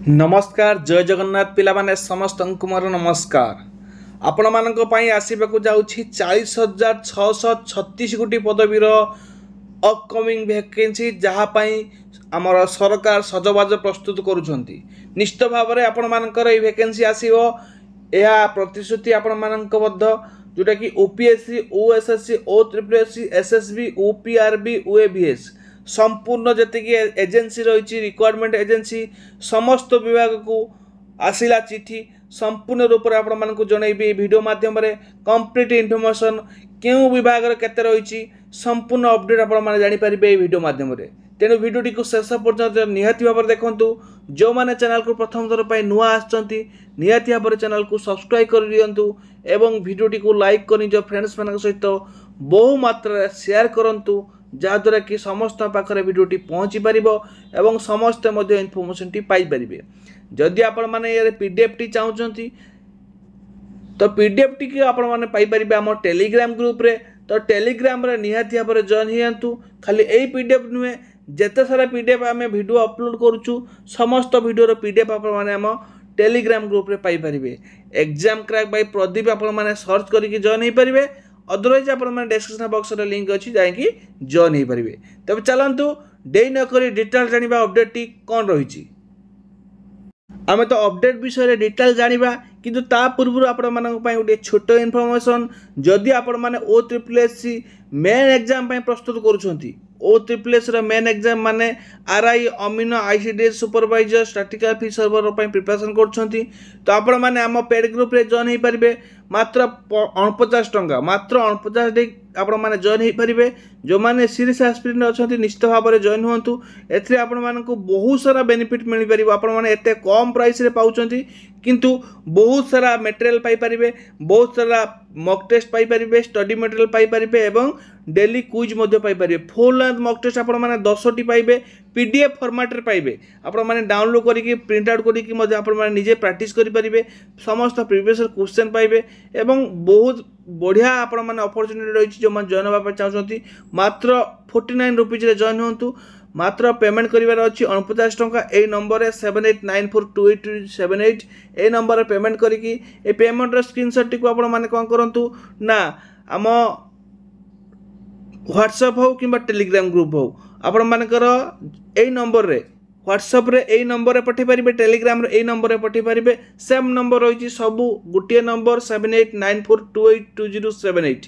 नमस्कार जय जगन्नाथ पिलामाने समस्त मोर नमस्कार आपण मानक पई आसीबाकू जाउछि 40,636 गोटी पदवीर अपकमिंग वैकेंसी जहाँ पई आमर सरकार सजबाज प्रस्तुत करुछंती। निश्चित भाव में आपण मानकर ए वैकेंसी आसीबो या प्रतिश्रुति आपण मानक बद्ध जोटा कि ओपीएससी ओएसएससी ओट्रिपलएससी एसएसबी ओपीआरबी ओएबीएस संपूर्ण जी एजेंसी रही रिक्वायरमेंट एजेंसी समस्त विभाग को आसिला चिठी संपूर्ण रूप से आपण मानक जनइबी वीडियो माध्यम कंप्लीट इनफॉरमेशन क्यों विभाग केते रही संपूर्ण अपडेट आपण माने जानि परिबे ए वीडियो माध्यम तेणु वीडियोटी को शेष पर्यंत निहाती भाव देखंतु। जो माने चैनल को प्रथम थर पर नुआ आछंती निहाती भाव चैनल को सब्सक्राइब कर दियंतु एवं वीडियोटी को लाइक कर निज फ्रेंड्स मान सहित बहु मात्रा शेयर करंतु जहाँद्वारा कि समस्त पाखे भिडियोटी पहुँची पार एवं समस्ते इनफर्मेशन टी पाई परिबे। जदि आपण माने पीडीएफ टी चाहूँगी तो पीडीएफ टी आपण माने पाई परिबे आम टेलीग्राम ग्रुप रे। तो टेलीग्राम रे निहाती भाव जॉइन हियंतु। खाली एई पीडीएफ नुहे जेते सारा पीडीएफ आमे वीडियो अपलोड करूछु समस्त वीडियो पीडीएफ आपण माने आम टेलीग्राम ग्रुप रे पाई परिबे। एग्जाम क्रैक बाय प्रदीप आपण माने सर्च करके जॉइन हो परिबे। अदरवाइज आप डिस्क्रिप्शन बॉक्स रे लिंक अच्छी जाकि जॉइन हो पारे। तब चलतु डे नक डिटेल जाना अपडेट टी कौन रही आम तो अपडेट विषय डिटेल जाना किंतु ता पूर्व आपण गोटे छोट इनफॉरमेशन जदि आपण मैंने ओट्रिपलएससी मेन एग्जाम प्रस्तुत करुँच ओट्रिपलएस मेन एग्जाम माने RI amino ICDS supervisor statistical fish server preparation कर तो आपण मैंने आम पेड ग्रुप रे जॉइन हो पारे। मात्र 49 टंका मात्र 49 आपण मैंने जॉइन हो पारे। जो मैंने सीरीज एस्पिरेंट अच्छा निश्चित भाव में जॉइन हूँ एथे आपण मानक बहुत सारा बेनिफिट मिल पार। आपण मैंने एत कम प्राइस रे पाउछंती किंतु बहुत सारा मटेरियल पाई परिबे बहुत सारा मॉक टेस्ट पाई परिबे स्टडी मटेरियल पाई परिबे एवं डेली क्विज मध्य पाई परिबे। फुल लेंथ मॉक टेस्ट आपण माने 10 टी पाइबे पीडीएफ फॉर्मेट रे पाइबे। आपण माने डाउनलोड करिकि प्रिंट आउट करिकि मध्य आपण माने निजे प्रैक्टिस करि परिबे समस्त प्रीवियस क्वेश्चन पाइबे एवं बहुत बढ़िया आपण माने अपॉर्चुनिटी रही जो माने जॉइन होबा चाहउछंती मात्र 49 रुपीज रे जॉइन होंतु। मात्र पेमेंट करिवार अछि 49 टंका। ए नंबर रे 78942878 ए नंबर रे पेमेंट करिकि ए पेमेंट रे स्क्रीनशॉट टी को आपण माने कोन करंतु ना आम व्हाट्सएप हो कि टेलीग्राम ग्रुप हो आपण मानकर ए नंबर रे व्हाट्सएप रे ए नंबर रे पठे पारिबे टेलीग्राम रे ए नंबर रे पठे पारिबे सेम नंबर रही सबू गोटे नंबर 7894282078।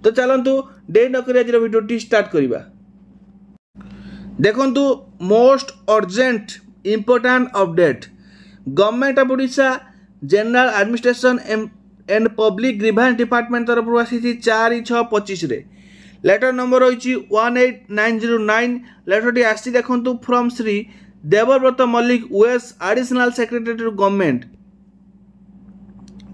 तो चलतु डे नक आज वीडियो स्टार्ट करवा। देखंतु most urgent important update government of Odisha general administration and public grievance department तरफ आसी 4/6/25 रे लेटर नंबर रही 18909 लेटरटी आसी देखंतु from Shri Debabrata Mallick US additional secretary to government.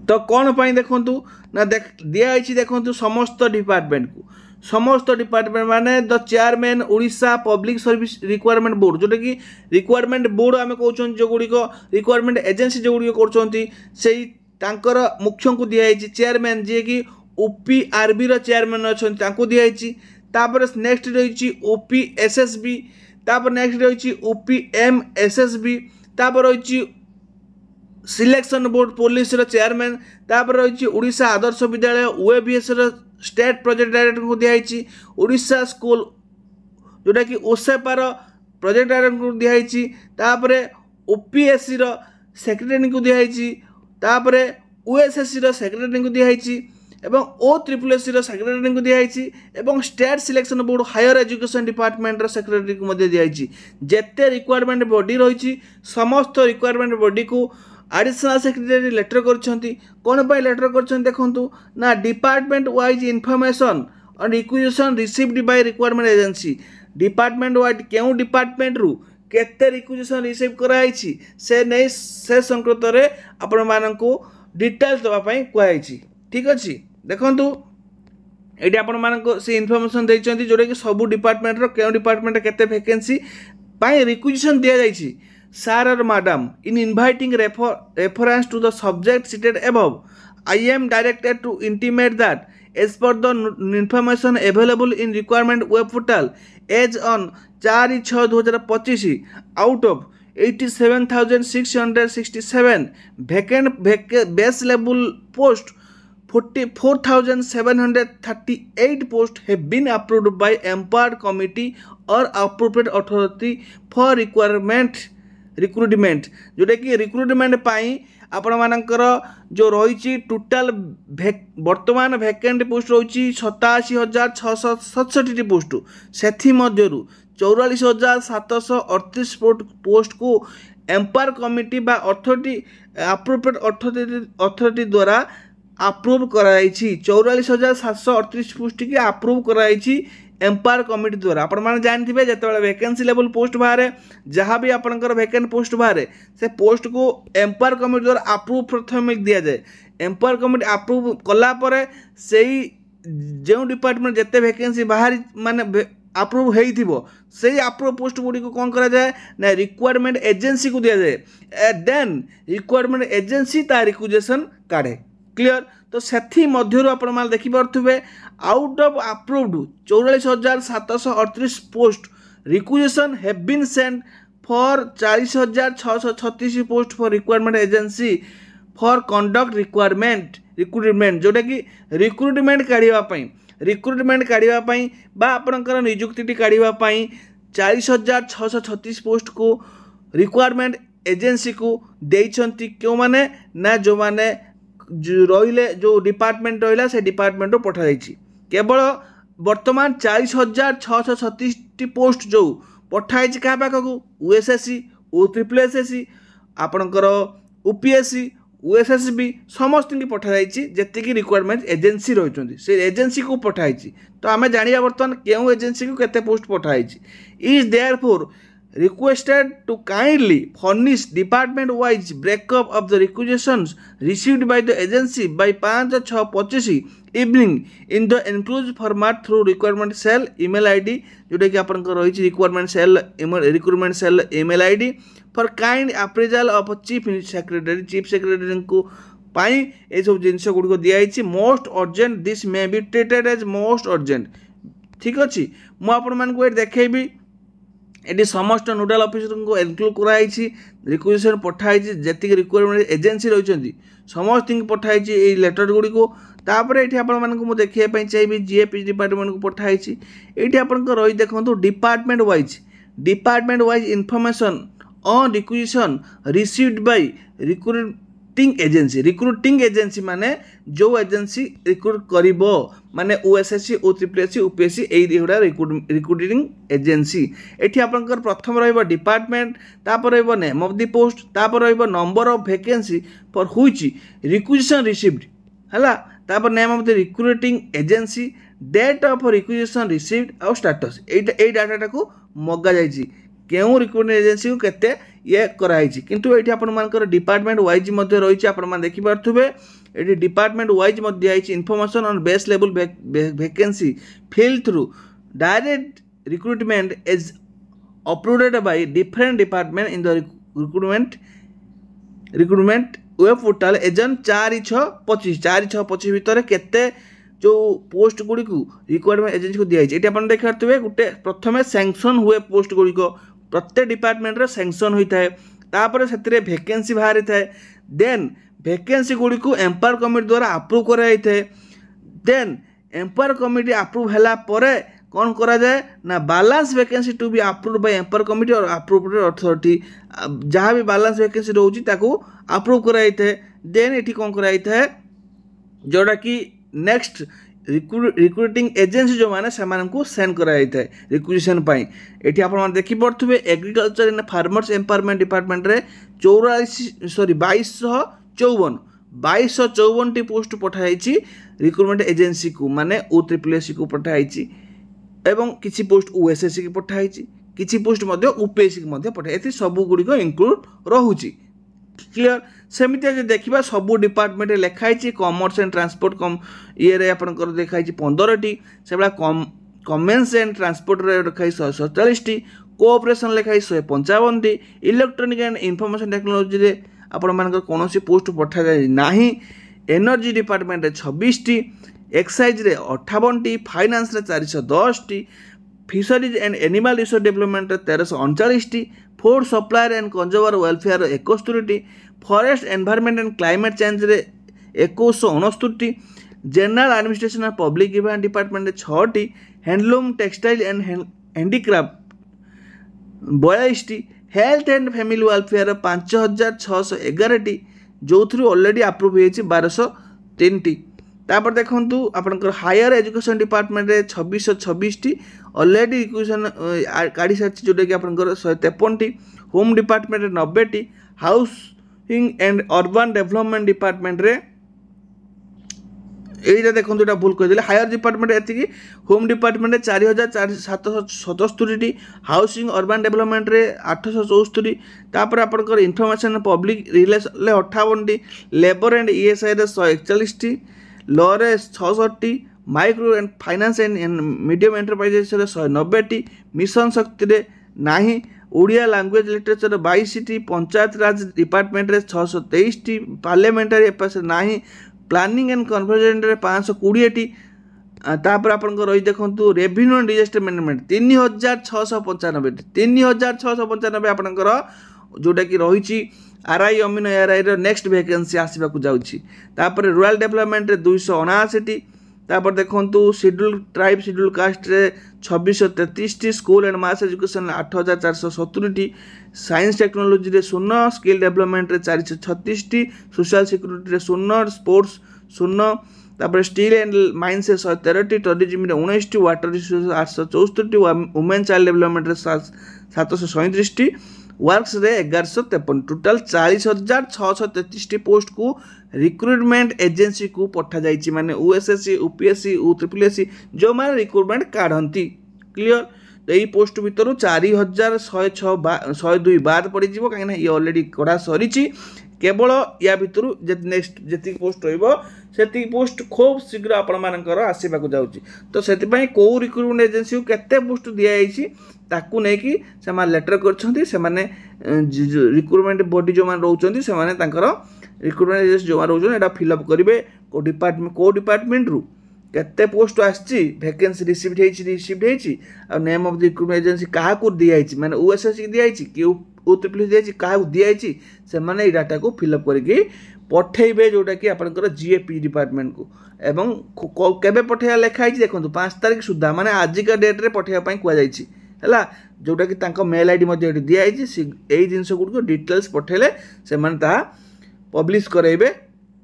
तो कौन पाई देखंतु ना दिखाई देखंतु समस्त डिपार्टमेंट को समस्त डिपार्टमेंट माने the chairman Odisha public service requirement board जोटा कि रिक्वायरमेंट बोर्ड आम कहते जो गुड़िक रिक्वायरमेंट एजेंसी जो गुड़िक कर मुख्य को दिखाई चेयरमैन जी कि ओपीआरबी चेयरमैन अच्छा दिखाई नेक्स्ट रही ओपीएसएसबी नेक्स्ट रही ओपीएमएसएसबी रही सिलेक्शन बोर्ड पुलिस चेयरमैन रही Odisha Adarsh Vidyalaya ओएबीएस state project director को दिखाई ओडिशा स्कूल जोटा कि ओसेपार प्रोजेक्ट डायरेक्टर को दिखाई ओपीएससी सेक्रेटरी को दिखाई ओएसएससी सेक्रेटरी को दिखाई ओट्रिपलएससी सेक्रेटरी को दिखाई state selection board higher education department secretary को दिखाई जेते रिक्वायरमेंट बॉडी रही समस्त रिक्वायरमेंट बॉडी को एडिशनल सेक्रेटरी लेटर कौन पर लेटर कर देखु ना डिपार्टमेंट वाइज इनफॉरमेशन और requisition received by requirement agency department wise क्यों डिपार्टमेंट रु केते रिक्वेजिशन रिसीव कराई से नहीं से संक्रत रे आपण मानकू डिटेल्स देवाई कहुई। ठीक अच्छे देखु ये आपण मानक से इनफॉरमेशन देइचंती जोटा कि सबू डिपार्टमेंट रो क्यों डिपार्टमेंट केते वैकेंसी पाई रिक्वेजिशन दिया जाइछि। Sir or madam, in inviting reference to the subject cited above, I am directed to intimate that as per the information available in requirement web portal as on 4/6/2025 out of 87,667 vacant base level post 44,738 posts have been approved by empowered committee or appropriate authority for recruitment जोटा कि recruitment पाई आपण मानकर जो रही total वर्तमान vacant post रही 87,667 post से 44,738 post को एम्पायर कमिटी बा अथॉरिटी अप्रोप्रिएट अथॉरिटी द्वारा अप्रूव कराई 44,738 पोस्ट की अप्रूव कराई एम्पायर कमिटी द्वारा। आपण मैंने जानते जो वैकेंसी लेवल पोस्ट बाहर जहाँ भी आपंकर वैकेंट पोस्ट बाहर से पोस्ट को एम्पायर कमिटी द्वारा अप्रूव प्रथम दि जाए। एम्पायर कमिटी अप्रूव कलापर से जो डिपार्टमेंट जिते वैकेंसी बाहर माने अप्रूव से अप्रूव पोस्ट गुड़ी को कौन करा जाए ना रिक्वायरमेंट एजेंसी को दिया जाए। देन रिक्वायरमेंट एजेंसी ता रिक्वेजिशन काढ़े। क्लियर तो से मध्य आप देखिपे out of approved 44,738 post requisition have been sent for 40,636 post for requirement agency for conduct recruitment जोटा कि रिक्रुटमेंट काढ़ापी बा आपणकर नियुक्ति काढ़ापी 40,636 पोस्ट को रिक्वायरमेंट एजेंसी को देइछंती क्यों माने ना जो माने रहिले जो डिपार्टमेंट रहा से डिपार्टमेंट पठा जाइए। केवल वर्तमान 40,636 पोस्ट जो पठाई क्या पाखक यूएसएससी OSSC आपणकर UPSC USSB समस्त की पठा जाइए जी रिक्वायरमेंट एजेंसी रही से एजेंसी को पठाई। तो आम जाना बर्तमान क्यों एजेंसी को केते पोस्ट पठाई is therefore requested to kindly furnish department wise breakup of the requisitions received by the agency by 5/6/25 evening in the enclosed format through requirement cell email id जोटा कि आपन को रही requirement cell recruitment cell email id for kind appraisal of chief secretary को पाई ए सब जिनस गुडी को दिया most urgent this may be treated as most urgent. ठीक अच्छे मु आपण मान को देखैबी ये समस्त नोडाल ऑफिसर को इनक्लूड कराई रिक्वेजिशन पठाई जी रिक्वायरमेंट एजेंसी रही समस्त पठाई ये लेटर गुड़ी को तापर ये आपको देखा चाहिए जीएपी डिपार्टमेंट को पठाई ये आप रही देखो department wise information on requisition received by recruiting agency माने जो एजेंसी रिक्रुट करिबो माने OSSC OSSC UPSC एइडा रिक्रुटिंग एजेंसी। एठी आपनकर प्रथम रहइबो डिपार्टमेंट तापर रहइबो नेम ऑफ द पोस्ट तापर रहइबो number of vacancy for which requisition received हला तापर name of the recruiting agency date of requisition received और स्टेटस ए डाटा को मगा जायछि क्यों रिक्रुटमेंट एजेंसी को केते ये कराई किंतु ये आपर डिपार्टमेंट वाइज रही आप देखिपे ये department wise information on base level vacancy fill through direct recruitment is uploaded by different department in the recruitment web portal एजन 4/6/25 भितर केते जो पोस्ट गुड़ी को रिक्वायरमेंट एजेंसी को दिखाई ये आप देखिए गोटे प्रथम सैंक्शन हुए पोस्ट गुड़ी को प्रत्येक डिपार्टमेंट रो सैंक्शन होता है तापर से वैकेंसी बाहरी थाए देन वैकेंसी गुड़ी को एम्पायर कमिटी द्वारा अप्रूव कराई थाए देन एम्पायर कमिटी अप्रूव हैला परे कौन करा जाए ना balance vacancy to be approve by empire committee और अप्रोप्रिएट अथॉरिटी जहाँ भी बैलेंस वैकेंसी रोची ताको अप्रूव कराई थाए देन ये कौन कराई थाए जोड़ा कि नेक्स्ट रिक्रुटिंग एजेंसी जो मैंने से सेंड कराई थाए रिक्वेजिशन पाई। एठी आप देखि पड़ुवे agriculture and farmers empowerment department रे 2254 पोस्ट पठाई रिक्रुटमेंट एजेंसी को माने OSSC को पठाई एवं किसी पोस्ट OSSC की पठाई किसी पोस्ट UPSC की पठाई ये सब गुड़िक इनक्लूड रोचे। क्लियर सेमती आज देखा सबू डिपार्टमेंट लिखाई कॉमर्स एंड ट्रांसपोर्ट ये आपंकर देखाई 15टी से कमेंस एंड ट्रांसपोर्ट लिखाई 147टी कोऑपरेशन लिखाई 155टी इलेक्ट्रोनिक एंड इनफॉरमेशन टेक्नोलॉजी आपण कौन पोस्ट पठा जाए ना एनर्जी डिपार्टमेंट 26टी एक्साइज 58टी फाइनान्स 410टी fisheries and animal resource development 1339टी food supplier and consumer welfare 71, forest environment and climate change रे 2169, general administration of public event department 6टी, हैंडलूम टेक्सटाइल एंड हैंडीक्राफ्ट 42टी, हेल्थ एंड फैमिली वेलफेयर 5611टी, जो through already approve हो 1203टी। तापर देखंतु आपनकर हायर एजुकेशन डिपार्टमेंट रे 2626टी ऑलरेडी रिक्वेशन काढ़ी सारी जोटा कि आपनकर 153टी, होम डिपार्टमेंट रे 90टी, housing and urban development department रे এইটা দেখুন এটা ভুল করে দিলে হায়ার ডিপার্টমেন্ট এতিকি, হোম ডিপার্টমেন্টে 4777টি, হাউसिंग अर्बन डेवलपमेंट रे 874, तापर आपनकर इनफॉरमेशन पब्लिक रिलेशन 58टी, लेबर एंड ईएसआई रे 141टी, लॉ रे 66टी, micro and finance and medium enterprises रे 190टी, मिशन शक्ति रे नाही, ओडिया लैंग्वेज लिटरेचर 22टी, पंचायत राज डिपार्टमेंट रे 623टी, पार्लियामेंटारी अफेयर्स नाही, प्लानिंग एंड कन्वर्जेंट रे 520टी, तापर आपन रही देखंतु रेवेन्यू एंड डिजास्टर मैनेजमेंट 3695, 3695 आपनकर जोटा कि रही आरआई अमीन एआरआई रो नेक्स्ट वैकेंसी आसीबा को जाउची। तापर रूरल डेवलपमेंट रे 279टी, तापर देखंतु शेड्यूल ट्राइब शेड्यूल कास्ट रे 2633टी, स्कूल एंड मास एजुकेशन 8470टी, साइंस टेक्नोलॉजी रे 0, स्किल डेवलपमेंट रे 436टी, सोशल सिक्योरिटी रे 0, स्पोर्ट्स 0, तापर स्टील एंड माइंस रे 113टी, टूरिज्म रे 19टी, वाटर रिसोर्स 864टी, वुमेन चाइल्ड डेवलपमेंट रे 737टी, वर्क्स रे 1153, टोटल 40,633टी पोस्ट को रिक्रुटमेंट एजेंसी को पठा जाइछि, माने यूएसएससी यूपीएससी यूट्रिपलएससी जो माने रिक्रुटमेंट काढंती। क्लियर? तो यही पोस्ट भितर 4102 बाद पड़ जाव, कहीं ये ऑलरेडी कड़ा सरी, केवल या भितर नेक्स्ट जी पोस्ट रही पोस्ट खूब शीघ्र आपर आसवा जाऊँगी। तो से कौ रिक्रुटमेंट एजेंसी को केते पोस्ट दिखाई ताकू नहीं से लेटर कर रिक्रुटमेंट बॉडी जो रोचे से रिक्रुटमेंट एजेंसी जो रोचे फिलअप करेंगे कौ डिपार्टमेंट रू केते पोस्ट आसी वैकेंसी रिसीव्ड होती name of the recruitment agency क्या दिखाई माने यूएसएससी दिखाई कि यूट्रिपल दिखाई क्या दिखाई से मैंने डाटा को फिलअप करके पठेबे जोटा कि आपनकर जीएपी डिपार्टमेंट को एवं केबे पठेया लिखाई देखो 5 तारीख सुधा माने आजिका डेट रे पठेया कहुई है जोटा कि तांको मेल आईडी मध्य दिखाई यही जिनस गुड़ डिटेल्स पठेले से पब्लिश करेबे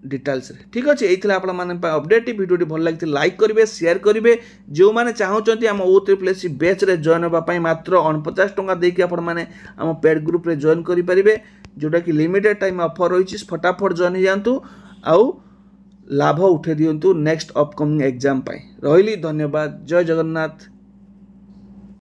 डिटेल्स रे। ठीक अच्छे यही आप अपडेट वीडियो भल लगी लाइक करेंगे शेयर करेंगे जो मैंने चाहते आम यूट्रिपलएससी बैच रे जॉइन होगापी मात्र 49 टंका देकी आम पेड ग्रुप रे जॉइन करेंगे जोटा कि लिमिटेड टाइम ऑफर रही फटाफट जॉइन हो जातु आउ लाभ उठे दिंतु नेक्स्ट अपकमिंग एग्जाम पाई। रही धन्यवाद। जय जगन्नाथ।